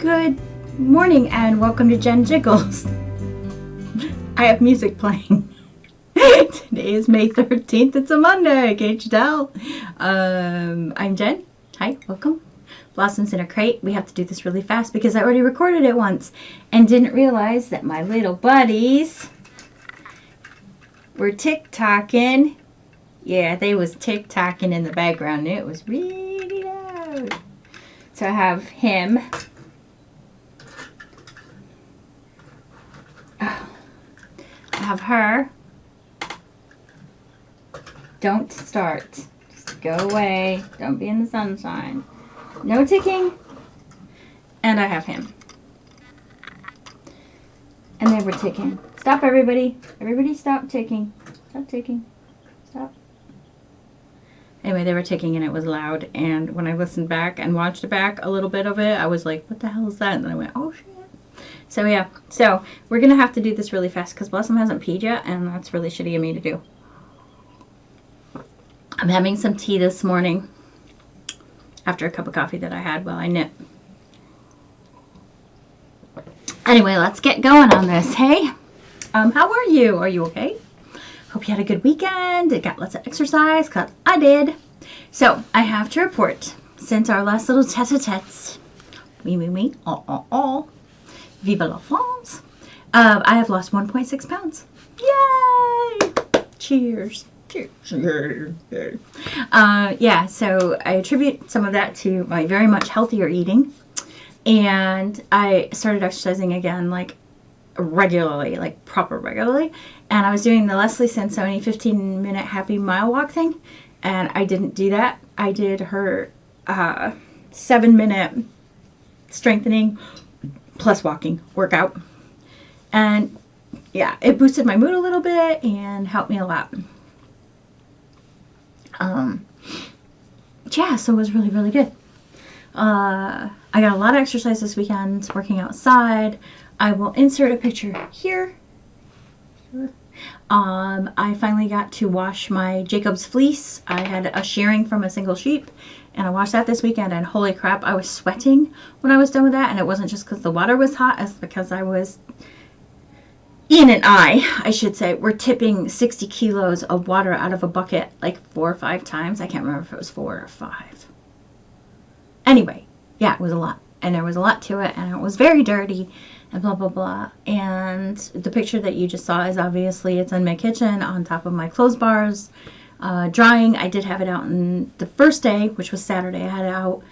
Good morning and welcome to Jenn Jiggles. I have music playing. Today is May 13th. It's a Monday, can't you tell? I'm Jen. Hi, welcome. Blossoms in a crate. We have to do this really fast because I already recorded it once and didn't realize that my little buddies were tick-tocking. Yeah, they was tick-tocking in the background. It was really loud. So I have him. I have her. Don't start. Just go away. Don't be in the sunshine. No ticking. And I have him. And they were ticking. Stop, everybody. Everybody stop ticking. Stop ticking. Stop. Anyway, they were ticking and it was loud. And when I listened back and watched it back, a little bit of it, I was like, what the hell is that? And then I went, oh, shit. So, yeah. So, we're going to have to do this really fast because Blossom hasn't peed yet. And that's really shitty of me to do. I'm having some tea this morning after a cup of coffee that I had while I knit. Anyway, let's get going on this, hey? How are you? Are you okay? Hope you had a good weekend. You got lots of exercise, because I did. So, I have to report, since our last little tete-a-tetes, vive la France, I have lost 1.6 pounds. Yay! Cheers. Cheers. Yeah, so I attribute some of that to my very much healthier eating. And I started exercising again, like, regularly, like proper regularly. And I was doing the Leslie Sansoni 15-minute happy mile walk thing. And I didn't do that. I did her 7-minute strengthening plus walking workout. And yeah, it boosted my mood a little bit and helped me a lot. Yeah, so it was really, really good. I got a lot of exercise this weekend, working outside. I will insert a picture here. I finally got to wash my Jacob's fleece. I had a shearing from a single sheep, and I washed that this weekend, and holy crap, I was sweating when I was done with that, and it wasn't just because the water was hot, it's because I was... Ian and I should say, were tipping 60 kilos of water out of a bucket like 4 or 5 times. I can't remember if it was 4 or 5. Anyway, yeah, it was a lot. And there was a lot to it. And it was very dirty. And blah, blah, blah. And the picture that you just saw is obviously, it's in my kitchen on top of my clothes bars. Drying. I did have it out on the first day, which was Saturday. I had it out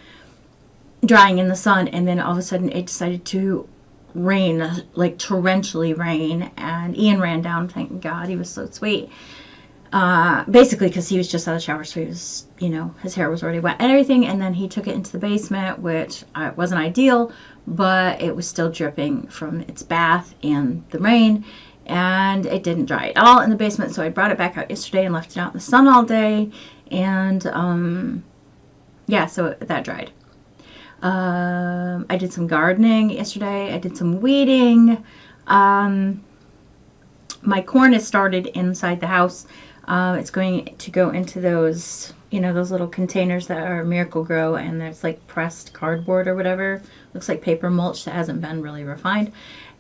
drying in the sun. And then all of a sudden it decided to rain, like torrentially rain, and Ian ran down, thank God, he was so sweet, basically because he was just out of the shower, so he was, you know, his hair was already wet and everything, and then he took it into the basement, which wasn't ideal, but it was still dripping from its bath and the rain, and it didn't dry at all in the basement, so I brought it back out yesterday and left it out in the sun all day, and yeah, so that dried. I did some gardening yesterday. I did some weeding. My corn has started inside the house. It's going to go into those, you know, those little containers that are Miracle Grow, and there's like pressed cardboard or whatever. Looks like paper mulch that hasn't been really refined.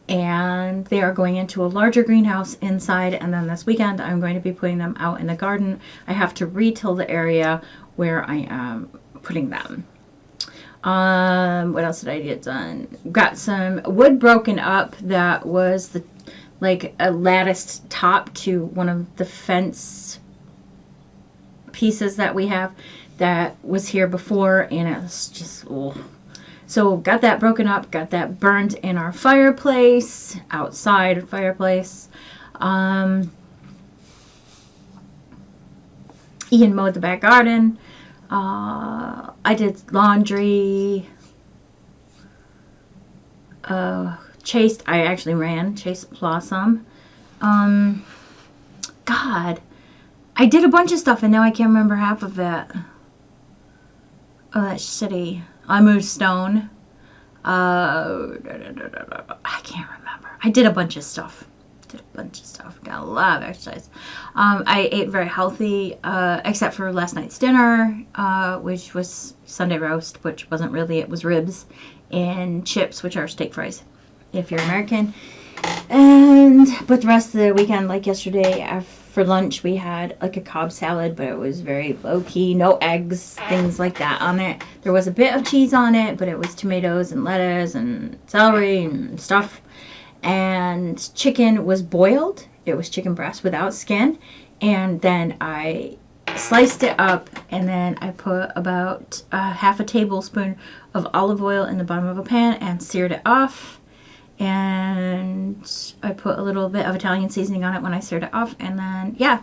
And they are going into a larger greenhouse inside, and then this weekend I'm going to be putting them out in the garden. I have to re-till the area where I am putting them. What else did I get done? Got some wood broken up that was the, like a latticed top to one of the fence pieces that we have that was here before, and it was just, oh. So got that broken up, got that burned in our fireplace, outside fireplace. Ian mowed the back garden. I did laundry, chased Blossom. God, I did a bunch of stuff and now I can't remember half of it. Oh, that's shitty. I moved stone. I can't remember. I did a bunch of stuff. Got a lot of exercise. I ate very healthy, except for last night's dinner, which was Sunday roast, which wasn't really, it was ribs and chips, which are steak fries if you're American. But the rest of the weekend, like yesterday, for lunch, we had like a Cobb salad, but it was very low-key, no eggs, things like that on it. There was a bit of cheese on it, but it was tomatoes and lettuce and celery and stuff. And chicken was boiled. It was chicken breast without skin. And then I sliced it up, and then I put about half a tablespoon of olive oil in the bottom of a pan and seared it off. And I put a little bit of Italian seasoning on it when I seared it off. And then, yeah,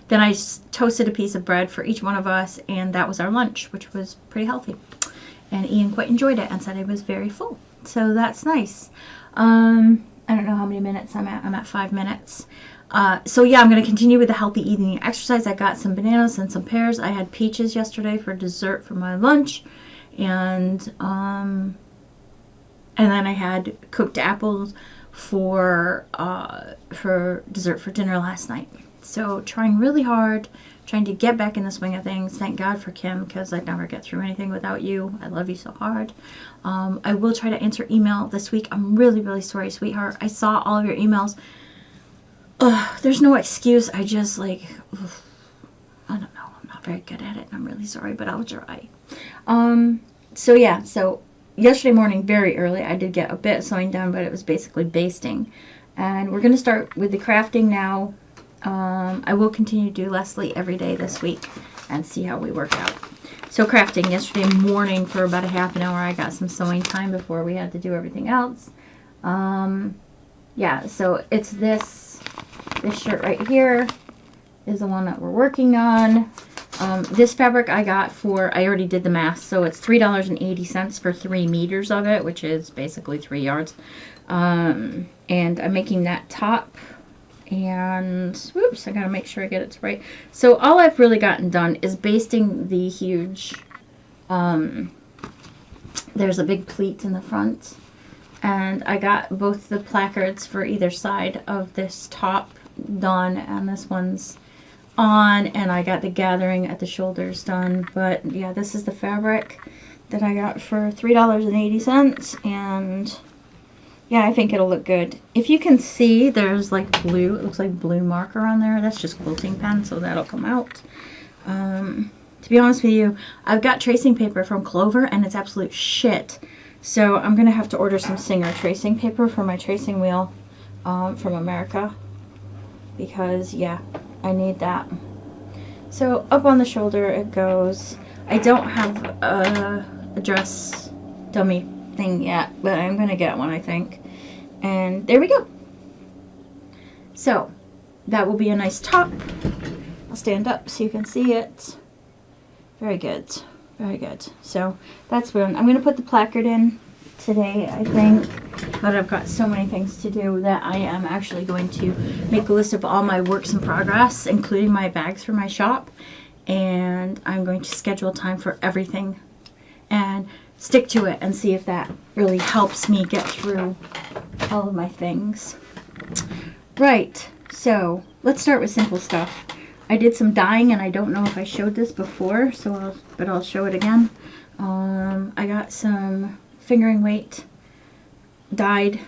then I toasted a piece of bread for each one of us, and that was our lunch, which was pretty healthy. And Ian quite enjoyed it and said it was very full. So that's nice. I don't know how many minutes I'm at. I'm at 5 minutes. So yeah, I'm going to continue with the healthy eating and exercise. I got some bananas and some pears. I had peaches yesterday for dessert for my lunch. And then I had cooked apples for dessert for dinner last night. So trying really hard, trying to get back in the swing of things. Thank God for Kim, because I'd never get through anything without you. I love you so hard. I will try to answer email this week. I'm really, really sorry, sweetheart. I saw all of your emails. There's no excuse. I just I don't know. I'm not very good at it. I'm really sorry, but I'll try. So yeah, so yesterday morning, very early, I did get a bit of sewing done, but it was basically basting. And we're going to start with the crafting now. I will continue to do Leslie every day this week and see how we work out. So crafting, yesterday morning for about a half an hour, I got some sewing time before we had to do everything else. Yeah, so it's this shirt right here is the one that we're working on. This fabric I got for, I already did the math, so it's $3.80 for 3 meters of it, which is basically 3 yards. And I'm making that top, and whoops, I gotta make sure I get it right. So all I've really gotten done is basting the huge, there's a big pleat in the front, and I got both the placards for either side of this top done, and this one's on, and I got the gathering at the shoulders done. But yeah, this is the fabric that I got for $3.80, and yeah, I think it'll look good. If you can see, there's like blue, it looks like blue marker on there. That's just quilting pen, so that'll come out. To be honest with you, I've got tracing paper from Clover, and it's absolute shit. So I'm gonna have to order some Singer tracing paper for my tracing wheel from America, because yeah, I need that. So up on the shoulder it goes. I don't have a dress dummy thing yet, but I'm gonna get one, I think. And there we go. So that will be a nice top. I'll stand up so you can see it. Very good, very good. So that's when I'm gonna put the placard in today, I think. But I've got so many things to do that I am actually going to make a list of all my works in progress, including my bags for my shop. And I'm going to schedule time for everything and stick to it and see if that really helps me get through all of my things. Right, so let's start with simple stuff. I did some dyeing, and I don't know if I showed this before, but I'll show it again. I got some fingering weight dyed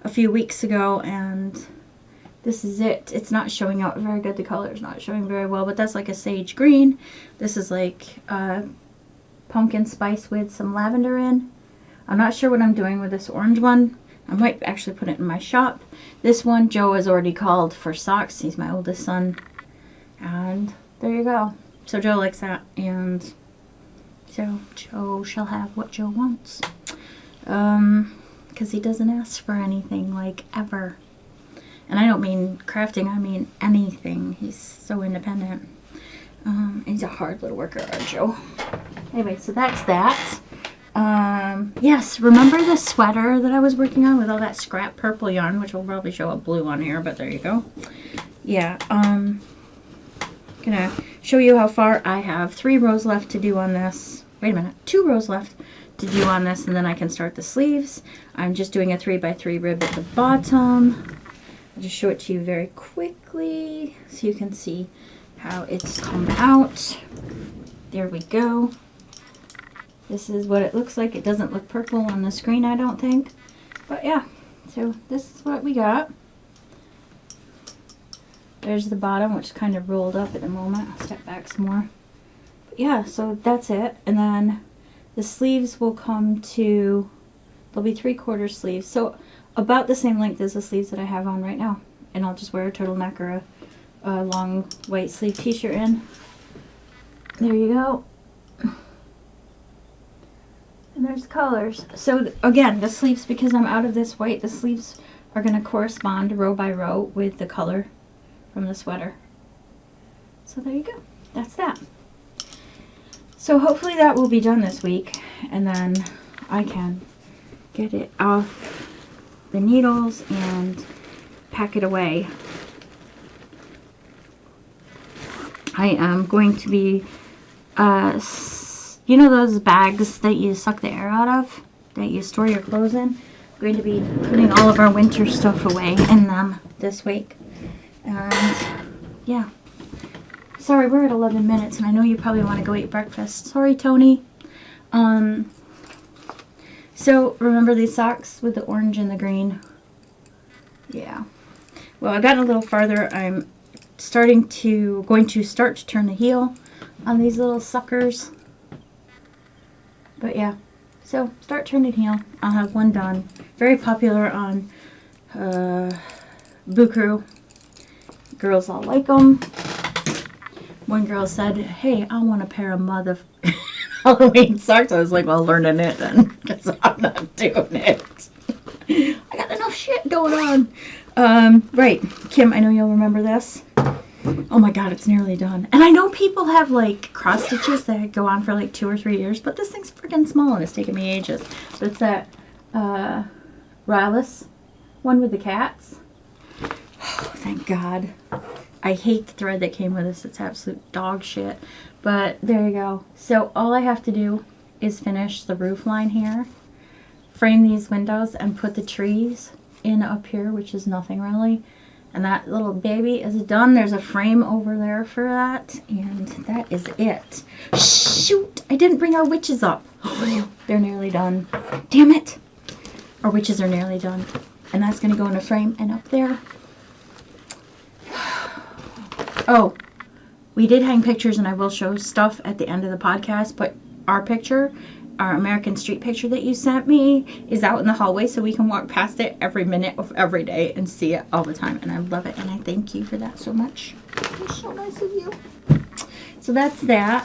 a few weeks ago, and this is it. It's not showing out very good. The color is not showing very well, but that's like a sage green. This is like pumpkin spice with some lavender in. I'm not sure what I'm doing with this orange one. I might actually put it in my shop. This one, Joe has already called for socks. He's my oldest son. And there you go. So Joe likes that, and so Joe shall have what Joe wants. Because he doesn't ask for anything, like, ever. And I don't mean crafting, I mean anything. He's so independent. He's a hard little worker, our Joe. Anyway, so that's that. Yes, remember the sweater that I was working on with all that scrap purple yarn, which will probably show up blue on here, but there you go. Yeah, gonna show you how far I have. 3 rows left to do on this. Wait a minute, 2 rows left to do on this, and then I can start the sleeves. I'm just doing a 3x3 rib at the bottom. I'll just show it to you very quickly so you can see how it's come out. There we go. this is what it looks like. It doesn't look purple on the screen, I don't think. But yeah, so this is what we got. There's the bottom, which is kind of rolled up at the moment. I'll step back some more. But yeah, so that's it. And then the sleeves will come to, they'll be 3/4 sleeves. So about the same length as the sleeves that I have on right now. And I'll just wear a turtleneck or a long white sleeve t-shirt in. There you go. And there's the colors. So again, the sleeves, because I'm out of this white, the sleeves are going to correspond row by row with the color from the sweater. So there you go. That's that. So hopefully that will be done this week, and then I can get it off the needles and pack it away. I am going to be you know those bags that you suck the air out of, that you store your clothes in? I'm going to be putting all of our winter stuff away in them this week. And yeah. Sorry, we're at 11 minutes, and I know you probably want to go eat breakfast. Sorry, Tony. So remember these socks with the orange and the green? Yeah. Well, I've gotten a little farther. I'm going to start to turn the heel on these little suckers. But yeah, so start turning heel. I'll have one done. Very popular on Buku. Girls all like them. One girl said, "Hey, I want a pair of mother Halloween socks." I was like, "Well, learn to knit then, because I'm not doing it." I got enough shit going on. Right, Kim, I know you'll remember this. Oh my god, it's nearly done. And I know people have like cross stitches that go on for like 2 or 3 years, but this thing's freaking small and it's taken me ages. So it's that Rallis one with the cats. Oh, thank god. I hate the thread that came with this. It's absolute dog shit. But there you go. So all I have to do is finish the roof line here, frame these windows, and put the trees in up here, which is nothing really. And that little baby is done. There's a frame over there for that. And that is it. Shoot! I didn't bring our witches up. They're nearly done. Damn it! Our witches are nearly done. And that's going to go in a frame and up there. Oh, we did hang pictures, and I will show stuff at the end of the podcast, but our picture, our American Street picture that you sent me, is out in the hallway, so we can walk past it every minute of every day and see it all the time, and I love it, and I thank you for that so much. It's so nice of you. So that's that.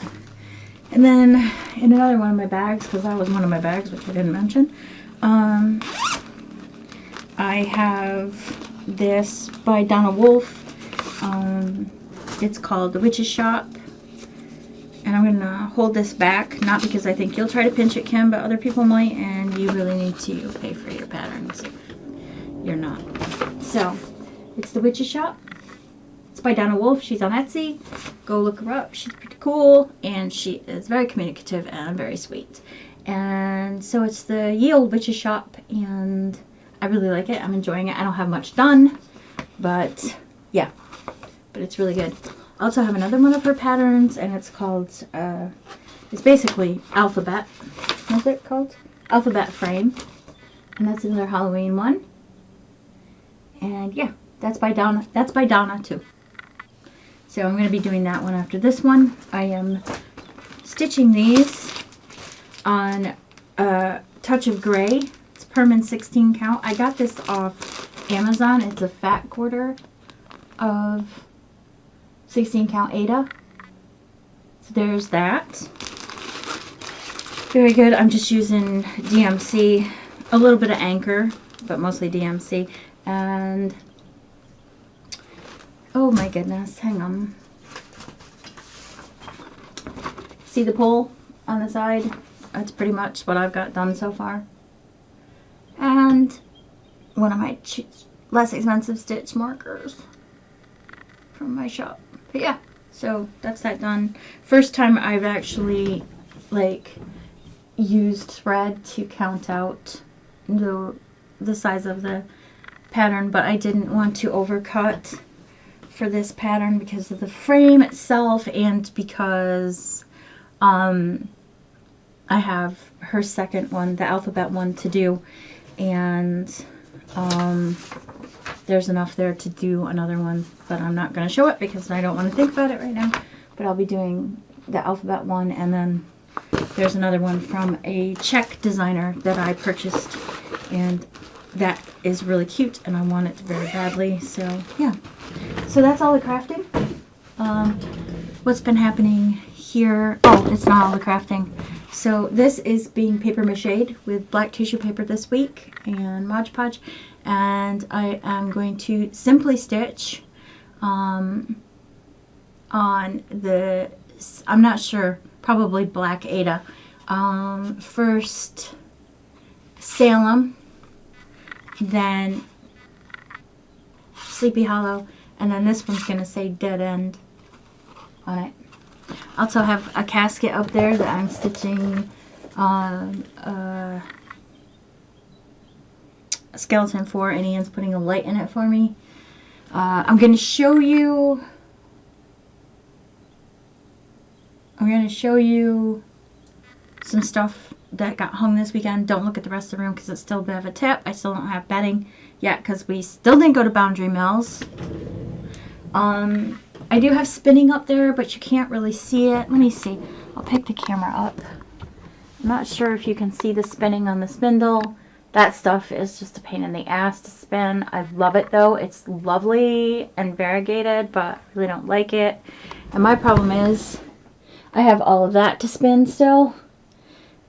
And then in another one of my bags, because that was one of my bags, which I didn't mention, I have this by Donna Wolf. It's called The Witch's Shop. And I'm going to hold this back, not because I think you'll try to pinch it, Kim, but other people might, and you really need to pay for your patterns. You're not. So, it's The Witch's Shop. It's by Donna Wolf. She's on Etsy. Go look her up. She's pretty cool, and she is very communicative and very sweet. And so it's the Ye Olde Witch's Shop, and I really like it. I'm enjoying it. I don't have much done, but yeah. But it's really good. I also have another one of her patterns, and it's called, it's basically Alphabet. What's it called? Alphabet Frame. And that's another Halloween one. And yeah, that's by Donna. That's by Donna too. So I'm going to be doing that one after this one. I am stitching these on Touch of Gray. It's Perman 16 count. I got this off Amazon. It's a fat quarter of 16 count Ada. So there's that. Very good. I'm just using DMC, a little bit of Anchor, but mostly DMC. And oh my goodness, hang on. See the pole on the side? That's pretty much what I've got done so far. And one of my less expensive stitch markers from my shop. But yeah, so that's that done. First time I've actually like used thread to count out the size of the pattern, but I didn't want to overcut for this pattern because of the frame itself, and because I I have her second one, the alphabet one, to do, and there's enough there to do another one, but I'm not going to show it because I don't want to think about it right now. But I'll be doing the alphabet one, and then there's another one from a Czech designer that I purchased, and that is really cute, and I want it very badly. So yeah, so that's all the crafting. What's been happening here? Oh, it's not all the crafting. So this is being paper mache'd with black tissue paper this week and Mod Podge, and I am going to simply stitch on the, I'm not sure, probably Black Ada. First Salem, then Sleepy Hollow, and then this one's going to say Dead End on it. I also have a casket up there that I'm stitching a skeleton for, and Ian's putting a light in it for me. I'm going to show you some stuff that got hung this weekend. Don't look at the rest of the room because it's still a bit of a tip. I still don't have bedding yet because we still didn't go to Boundary Mills. I do have spinning up there, but you can't really see it. Let me see. I'll pick the camera up. I'm not sure if you can see the spinning on the spindle. That stuff is just a pain in the ass to spin. I love it though. It's lovely and variegated, but I really don't like it. And my problem is I have all of that to spin still,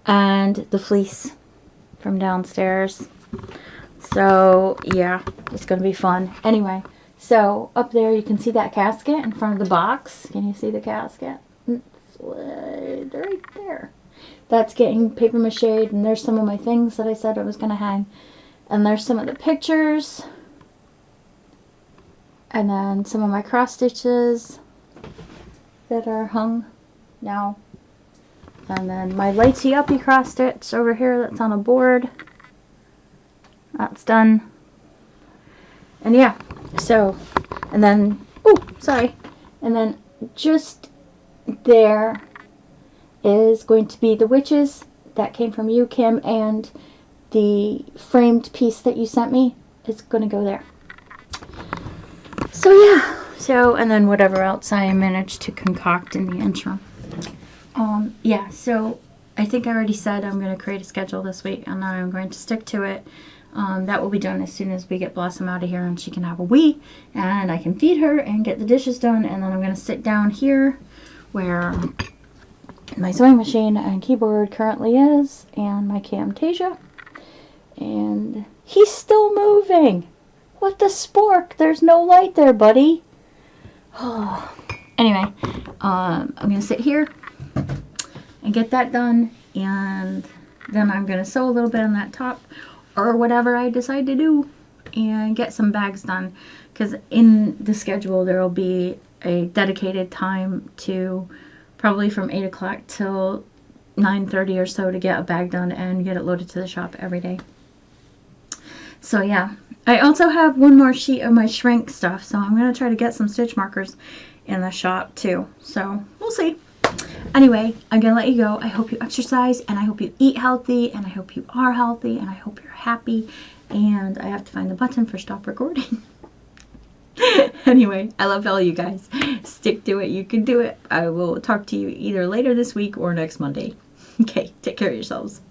and the fleece from downstairs. So yeah, it's gonna be fun. Anyway, so up there you can see that casket in front of the box. Can you see the casket? It's right there. That's getting paper mache'd, and there's some of my things that I said I was gonna hang. And there's some of the pictures. And then some of my cross stitches that are hung now. And then my Lighty Uppy cross stitch over here that's on a board. That's done. And yeah, so, and then, oh, sorry. And then just there is going to be the witches that came from you, Kim, and the framed piece that you sent me is going to go there. So yeah, so, and then whatever else I managed to concoct in the interim. Yeah, so I think I already said I'm going to create a schedule this week, and I'm going to stick to it. That will be done as soon as we get Blossom out of here and she can have a wee, and I can feed her and get the dishes done, and then I'm going to sit down here where my sewing machine and keyboard currently is, and my Camtasia, and he's still moving. What the spork? There's no light there, buddy. Oh. Anyway, I'm going to sit here and get that done, and then I'm going to sew a little bit on that top or whatever I decide to do and get some bags done, because in the schedule there will be a dedicated time to probably from 8 o'clock till 9:30 or so to get a bag done and get it loaded to the shop every day. So yeah, I also have one more sheet of my shrink stuff, so I'm going to try to get some stitch markers in the shop too. So we'll see. Anyway, I'm going to let you go. I hope you exercise, and I hope you eat healthy, and I hope you are healthy, and I hope you're happy. And I have to find the button for stop recording. Anyway, I love all you guys. Stick to it. You can do it. I will talk to you either later this week or next Monday. Okay, take care of yourselves.